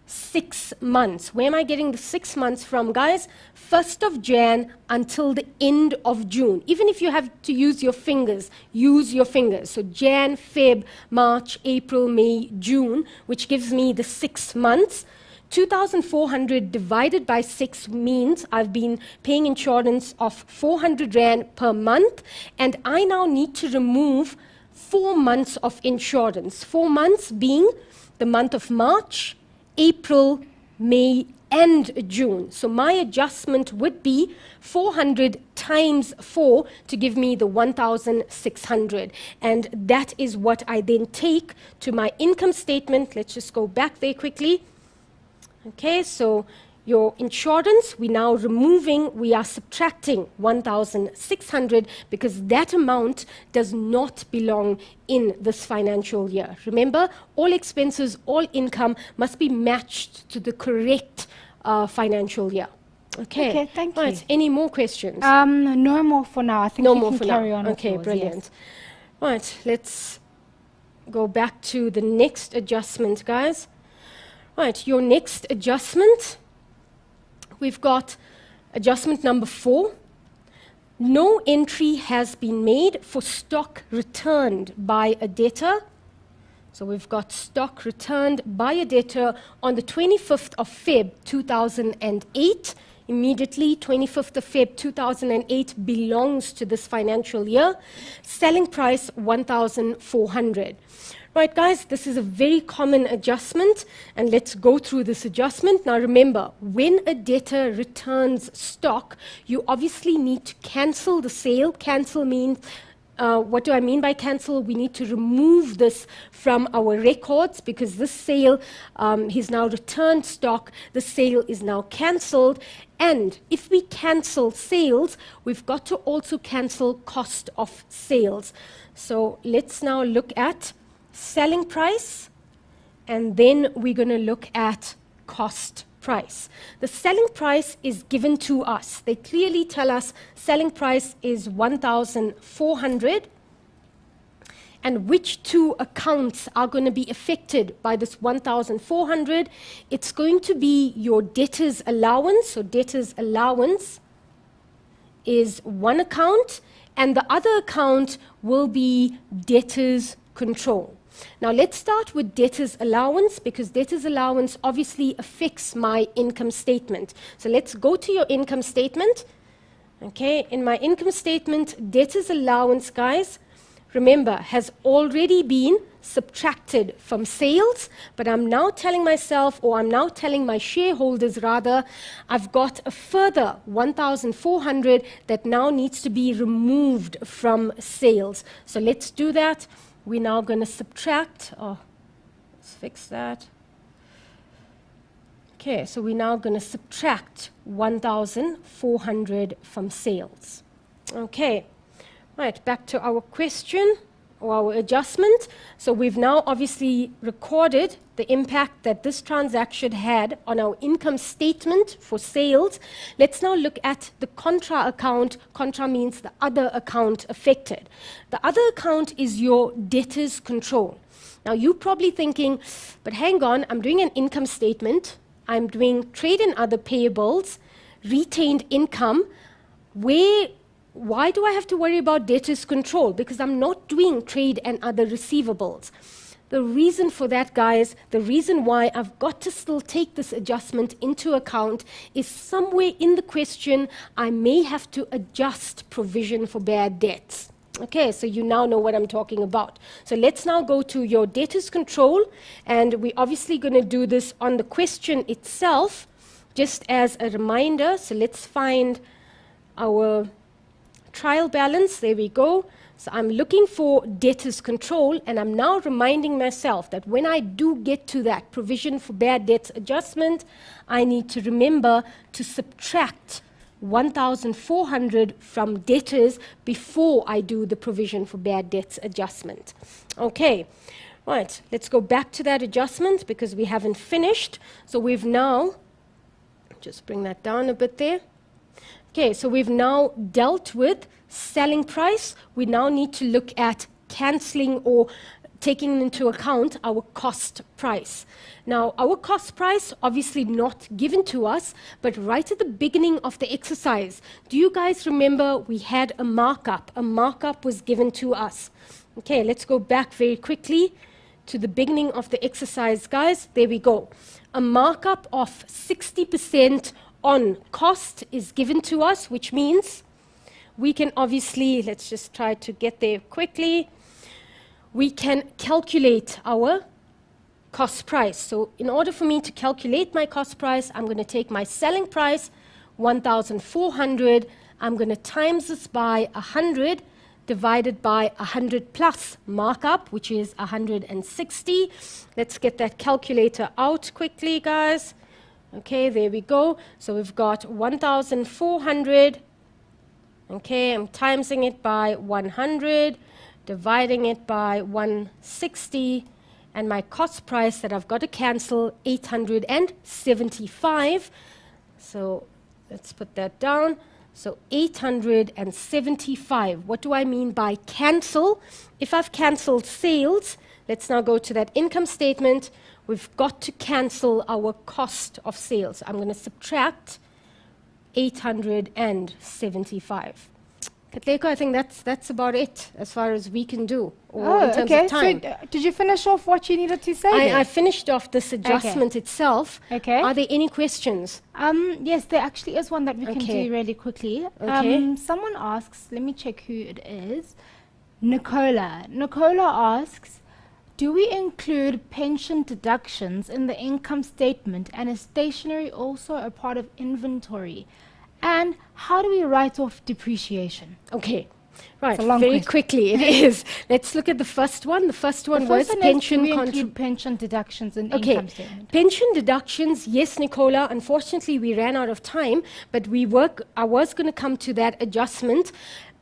Speaker 2: 6 months. Where am I getting the 6 months from, guys? 1st of Jan until the end of June. Even if you have to use your fingers, use your fingers. So Jan, Feb, March, April, May, June, which gives me the 6 months. 2,400 divided by 6 means I've been paying insurance of 400 Rand per month, and I now need to remove 4 months of insurance. 4 months being the month of March, April, May, and June. So my adjustment would be 400 times 4 to give me the 1,600. And that is what I then take to my income statement. Let's just go back there quickly. Okay, so your insurance, we are subtracting 1,600 because that amount does not belong in this financial year. Remember, all expenses, all income must be matched to the correct financial year. Okay,
Speaker 1: thank
Speaker 2: right.
Speaker 1: you.
Speaker 2: Any more questions?
Speaker 1: No more for now. I think
Speaker 2: No
Speaker 1: you
Speaker 2: more
Speaker 1: can
Speaker 2: for
Speaker 1: carry
Speaker 2: now.
Speaker 1: on. with
Speaker 2: Okay,
Speaker 1: yours,
Speaker 2: brilliant.
Speaker 1: yes.
Speaker 2: Right, let's go back to the next adjustment, guys. Right, your next adjustment, we've got adjustment number 4. No entry has been made for stock returned by a debtor. So we've got stock returned by a debtor on the 25th of Feb 2008. Immediately, 25th of Feb 2008 belongs to this financial year. Selling price 1,400. Right, guys, this is a very common adjustment, and let's go through this adjustment. Now, remember, when a debtor returns stock, you obviously need to cancel the sale. Cancel means, what do I mean by cancel? We need to remove this from our records because this sale, he's now returned stock. The sale is now cancelled. And if we cancel sales, we've got to also cancel cost of sales. So let's now look at selling price, and then we're going to look at cost price. The selling price is given to us. They clearly tell us selling price is 1,400, And which two accounts are going to be affected by this 1,400? It's going to be your debtors allowance. So debtors allowance is one account, and the other account will be debtors control. Now let's start with debtors allowance, because debtors allowance obviously affects my income statement. So let's go to your income statement. Okay, in my income statement, debtors allowance, guys, remember, has already been subtracted from sales, but I'm now telling myself, or I'm now telling my shareholders rather, I've got a further 1,400 that now needs to be removed from sales. So let's do that. We're now going to subtract, let's fix that. Okay, so we're now going to subtract 1,400 from sales. Okay, right, back to our question or our adjustment. So we've now obviously recorded the impact that this transaction had on our income statement for sales. Let's now look at the contra account. Contra means the other account affected. The other account is your debtors control. Now you're probably thinking, but hang on, I'm doing an income statement. I'm doing trade and other payables, retained income. Why do I have to worry about debtors control? Because I'm not doing trade and other receivables. The reason for that, guys, the reason why I've got to still take this adjustment into account is somewhere in the question I may have to adjust provision for bad debts. Okay, so you now know what I'm talking about. So let's now go to your debtors control, and we're obviously going to do this on the question itself, just as a reminder. So let's find our trial balance. There we go. So I'm looking for debtors control, and I'm now reminding myself that when I do get to that provision for bad debts adjustment, I need to remember to subtract 1,400 from debtors before I do the provision for bad debts adjustment. Okay, right, let's go back to that adjustment because we haven't finished. So we've now, just bring that down a bit there. Okay, so we've now dealt with selling price. We now need to look at cancelling or taking into account our cost price. Now, our cost price, obviously not given to us, but right at the beginning of the exercise, do you guys remember we had a markup? A markup was given to us. Okay, let's go back very quickly to the beginning of the exercise, guys. There we go. A markup of 60% on cost is given to us, which means we can obviously, let's just try to get there quickly, we can calculate our cost price. So in order for me to calculate my cost price, I'm going to take my selling price, 1,400, I'm going to times this by 100, divided by 100 plus markup, which is 160. Let's get that calculator out quickly, guys. Okay, there we go. So we've got 1,400. Okay, I'm timesing it by 100, dividing it by 160, and my cost price that I've got to cancel, 875. So let's put that down. So 875. What do I mean by cancel? If I've cancelled sales, let's now go to that income statement. We've got to cancel our cost of sales. I'm going to subtract 875. Katleko, I think that's about it as far as we can do, or in terms of time.
Speaker 1: So did you finish off what you needed to say?
Speaker 2: I finished off this adjustment itself.
Speaker 1: Okay.
Speaker 2: Are there any questions?
Speaker 1: Yes, there actually is one that we can do really quickly.
Speaker 2: Okay.
Speaker 1: Someone asks, let me check who it is. Nicola. Nicola asks, do we include pension deductions in the income statement, and is stationery also a part of inventory? And how do we write off depreciation?
Speaker 2: Okay, right,
Speaker 1: It's a long
Speaker 2: very
Speaker 1: question.
Speaker 2: quickly it is. Let's look at the first one. The first one was pension
Speaker 1: include pension deductions in income statement.
Speaker 2: Pension deductions, yes, Nicola. Unfortunately, we ran out of time, but I was going to come to that adjustment.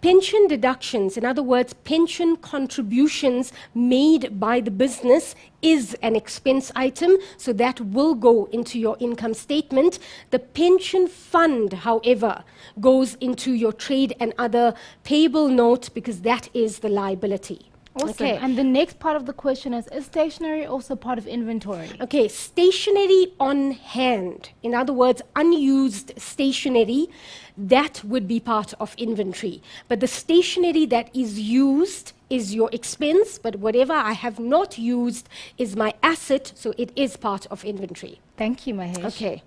Speaker 2: Pension deductions, in other words, pension contributions made by the business is an expense item, so that will go into your income statement. The pension fund, however, goes into your trade and other payable note because that is the liability.
Speaker 1: Awesome.
Speaker 2: Okay.
Speaker 1: And the next part of the question is stationery also part of inventory?
Speaker 2: Okay, stationery on hand, in other words, unused stationery, that would be part of inventory. But the stationery that is used is your expense, but whatever I have not used is my asset, so it is part of inventory.
Speaker 1: Thank you, Mahesh.
Speaker 2: Okay.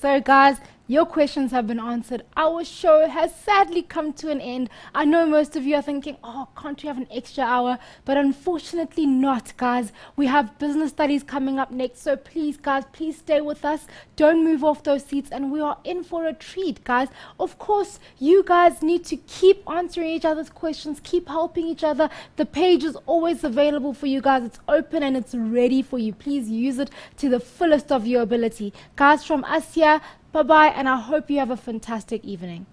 Speaker 1: So guys, your questions have been answered. Our show has sadly come to an end. I know most of you are thinking, oh, can't we have an extra hour? But unfortunately not, guys. We have business studies coming up next. So please, guys, please stay with us. Don't move off those seats. And we are in for a treat, guys. Of course, you guys need to keep answering each other's questions. Keep helping each other. The page is always available for you guys. It's open and it's ready for you. Please use it to the fullest of your ability. Guys, from us here, bye-bye, and I hope you have a fantastic evening.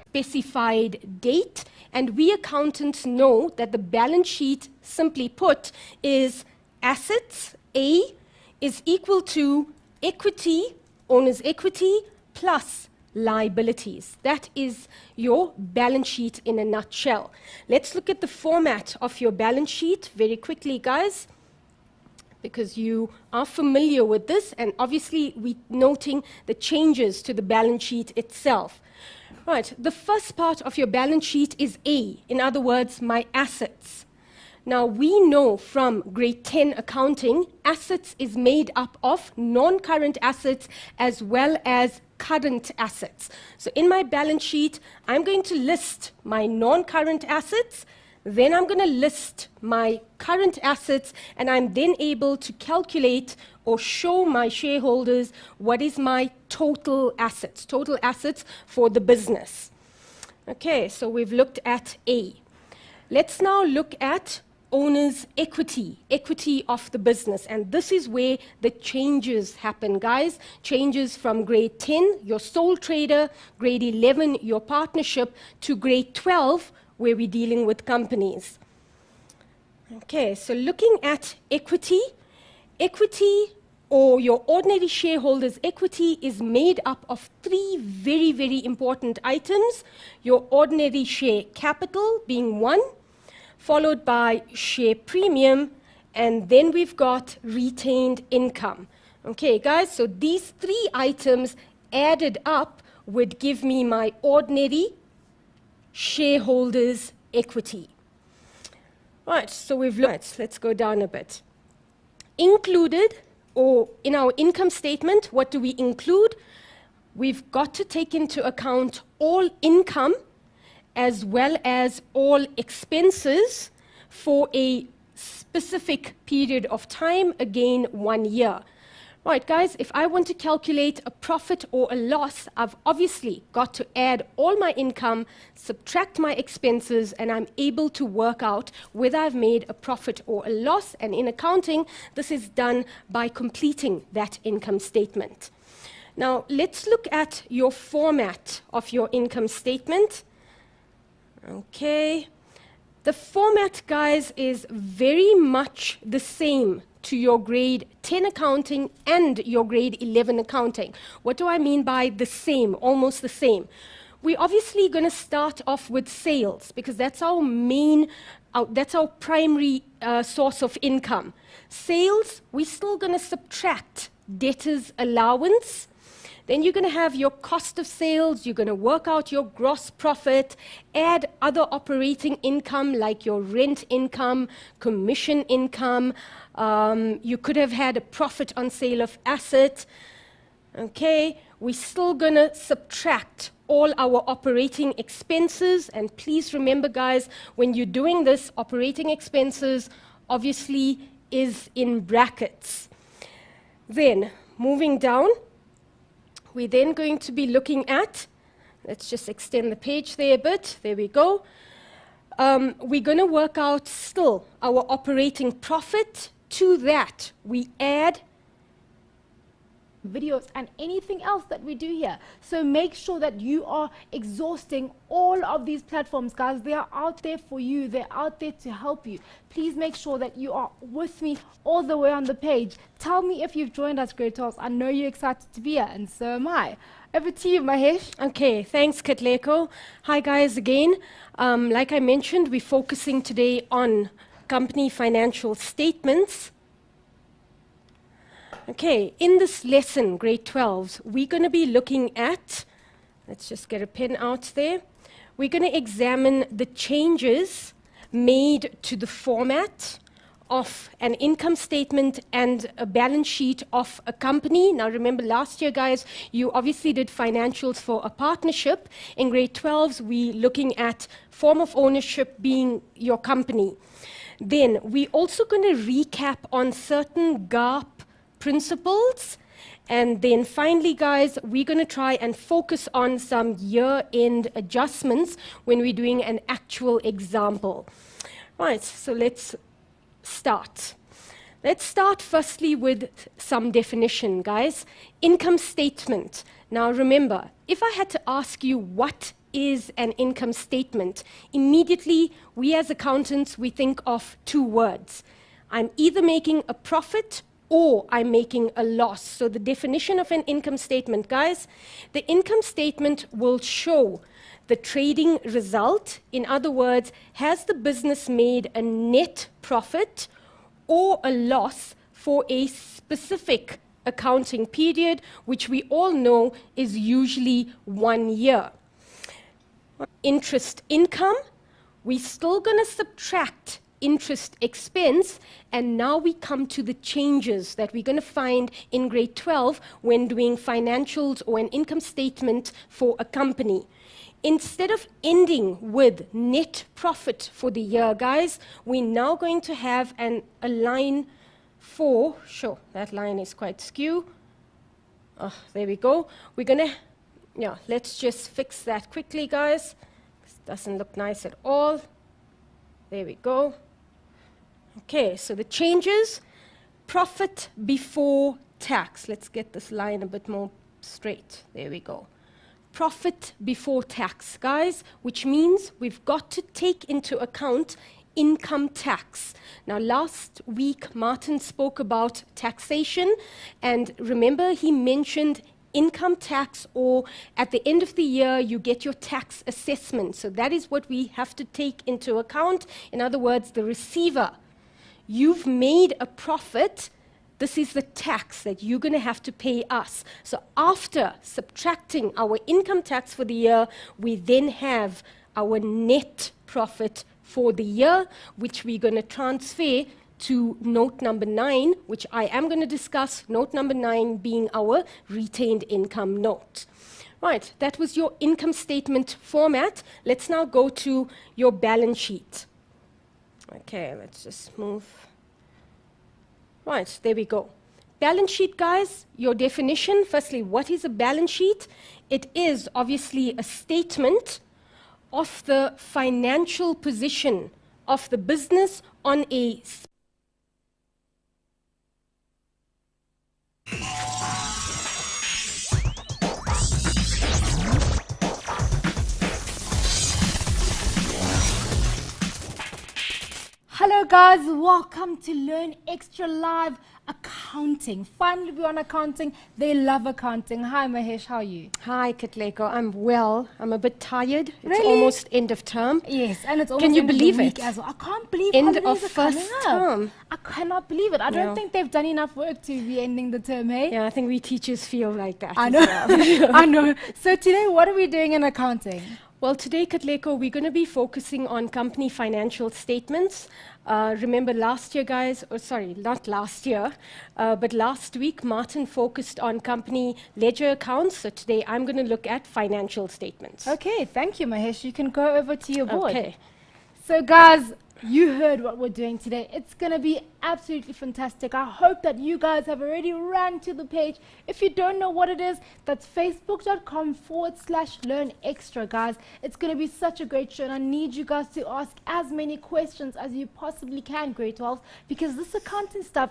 Speaker 2: Specified date, and we accountants know that the balance sheet, simply put, is assets A is equal to equity, owner's equity, plus liabilities. That is your balance sheet in a nutshell. Let's look at the format of your balance sheet very quickly, guys, because you are familiar with this, and obviously we're noting the changes to the balance sheet itself. Right, the first part of your balance sheet is A, in other words, my assets. Now, we know from grade 10 accounting, assets is made up of non-current assets as well as current assets. So in my balance sheet, I'm going to list my non-current assets, then I'm going to list my current assets, and I'm then able to calculate or show my shareholders what is my total assets for the business. Okay, so we've looked at A. Let's now look at owner's equity, equity of the business. And this is where the changes happen, guys. Changes from grade 10, your sole trader, grade 11, your partnership, to grade 12, where we're dealing with companies. Okay, so looking at equity, equity or your ordinary shareholders' equity is made up of three very, very important items. Your ordinary share capital being one, followed by share premium, and then we've got retained income. Okay, guys, so these three items added up would give me my ordinary shareholders' equity. Right, so we've looked, let's go down a bit. Included, or in our income statement, what do we include? We've got to take into account all income as well as all expenses for a specific period of time, again, 1 year. Right, guys, if I want to calculate a profit or a loss, I've obviously got to add all my income, subtract my expenses, and I'm able to work out whether I've made a profit or a loss. And in accounting, this is done by completing that income statement. Now, let's look at your format of your income statement. Okay. The format, guys, is very much the same to your grade 10 accounting and your grade 11 accounting. What do I mean by the same, almost the same? We're obviously going to start off with sales because that's our main, that's our primary source of income. Sales, we're still going to subtract debtors' allowance. Then you're going to have your cost of sales, you're going to work out your gross profit, add other operating income like your rent income, commission income. You could have had a profit on sale of asset. Okay, we're still going to subtract all our operating expenses. And please remember, guys, when you're doing this, operating expenses obviously is in brackets. Then, moving down, we're then going to be looking at, let's just extend the page there a bit, there we go. We're going to work out still our operating profit. To that, we add
Speaker 1: videos and anything else that we do here. So make sure that you are exhausting all of these platforms, guys. They are out there for you. They're out there to help you. Please make sure that you are with me all the way on the page. Tell me if you've joined us, Grade 12. I know you're excited to be here, and so am I. Over to you, Mahesh.
Speaker 2: Okay, thanks, Katleko. Hi, guys, again. Like I mentioned, we're focusing today on company financial statements. Okay, in this lesson, grade 12s, we're going to be looking at, let's just get a pen out there. We're going to examine the changes made to the format of an income statement and a balance sheet of a company. Now remember, last year, guys, you obviously did financials for a partnership. In grade 12s, we're looking at form of ownership being your company. Then we're also going to recap on certain GAAP principles. And then finally, guys, we're going to try and focus on some year-end adjustments when we're doing an actual example. Right, so let's start. Let's start firstly with some definition, guys. Income statement. Now remember, if I had to ask you what is an income statement, immediately we as accountants, we think of two words. I'm either making a profit or I'm making a loss. So the definition of an income statement, guys, the income statement will show the trading result. In other words, has the business made a net profit or a loss for a specific accounting period, which we all know is usually 1 year. Interest income, we're still going to subtract interest expense, and now we come to the changes that we're going to find in grade 12 when doing financials or an income statement for a company. Instead of ending with net profit for the year, guys, we're now going to have a line for, sure, that line is quite skew. Oh, there we go. We're going to, yeah, let's just fix that quickly, guys. This doesn't look nice at all. There we go. Okay, so the changes, profit before tax. Let's get this line a bit more straight. There we go. Profit before tax, guys, which means we've got to take into account income tax. Now, last week, Martin spoke about taxation, and remember, he mentioned income tax, or at the end of the year, you get your tax assessment. So that is what we have to take into account. In other words, the receiver, you've made a profit. This is the tax that you're going to have to pay us. So after subtracting our income tax for the year, we then have our net profit for the year, which we're going to transfer to note number 9, which I am going to discuss, note number 9 being our retained income note. Right, that was your income statement format. Let's now go to your balance sheet. Okay, let's just move. Right, there we go. Balance sheet, guys, your definition. Firstly, what is a balance sheet? It is obviously a statement of the financial position of the business on a
Speaker 1: Hello guys, welcome to Learn Extra Live Accounting. Finally, we're on accounting. They love accounting. Hi Mahesh, how are you?
Speaker 2: Hi, Katleko. I'm well. I'm a bit tired. It's
Speaker 1: Really?
Speaker 2: almost end of term.
Speaker 1: Yes, and it's almost
Speaker 2: Can you
Speaker 1: end of the
Speaker 2: believe
Speaker 1: week
Speaker 2: it?
Speaker 1: as well. I can't believe
Speaker 2: End
Speaker 1: holidays
Speaker 2: of
Speaker 1: are coming
Speaker 2: first
Speaker 1: up.
Speaker 2: term.
Speaker 1: I cannot believe it. I don't
Speaker 2: No.
Speaker 1: think they've done enough work to be ending the term, hey?
Speaker 2: Yeah, I think we teachers feel like that.
Speaker 1: I
Speaker 2: as
Speaker 1: know.
Speaker 2: well.
Speaker 1: I know. So today, what are we doing in accounting?
Speaker 2: Well, today, Katleko, we're going to be focusing on company financial statements. Remember last year, guys, or sorry, not last year, but last week, Martin focused on company ledger accounts. So today, I'm going to look at financial statements.
Speaker 1: Okay, thank you, Mahesh. You can go over to your board.
Speaker 2: Okay.
Speaker 1: So guys, You heard what we're doing today. It's going to be absolutely fantastic. I hope that you guys have already ran to the page. If you don't know what it is, that's facebook.com/learn extra, guys. It's going to be such a great show, and I need you guys to ask as many questions as you possibly can, grade 12, because this accounting stuff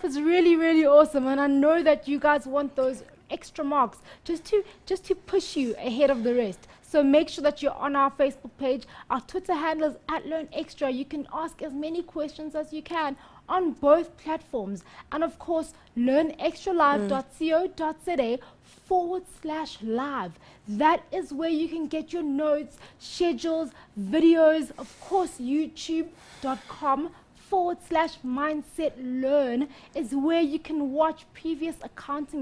Speaker 1: is really, really awesome, and I know that you guys want those extra marks just to push you ahead of the rest. So make sure that you're on our Facebook page. Our Twitter handle is @LearnExtra. You can ask as many questions as you can on both platforms. And of course, learnextralive.co.za/live. That is where you can get your notes, schedules, videos. Of course, youtube.com/mindset learn is where you can watch previous accounting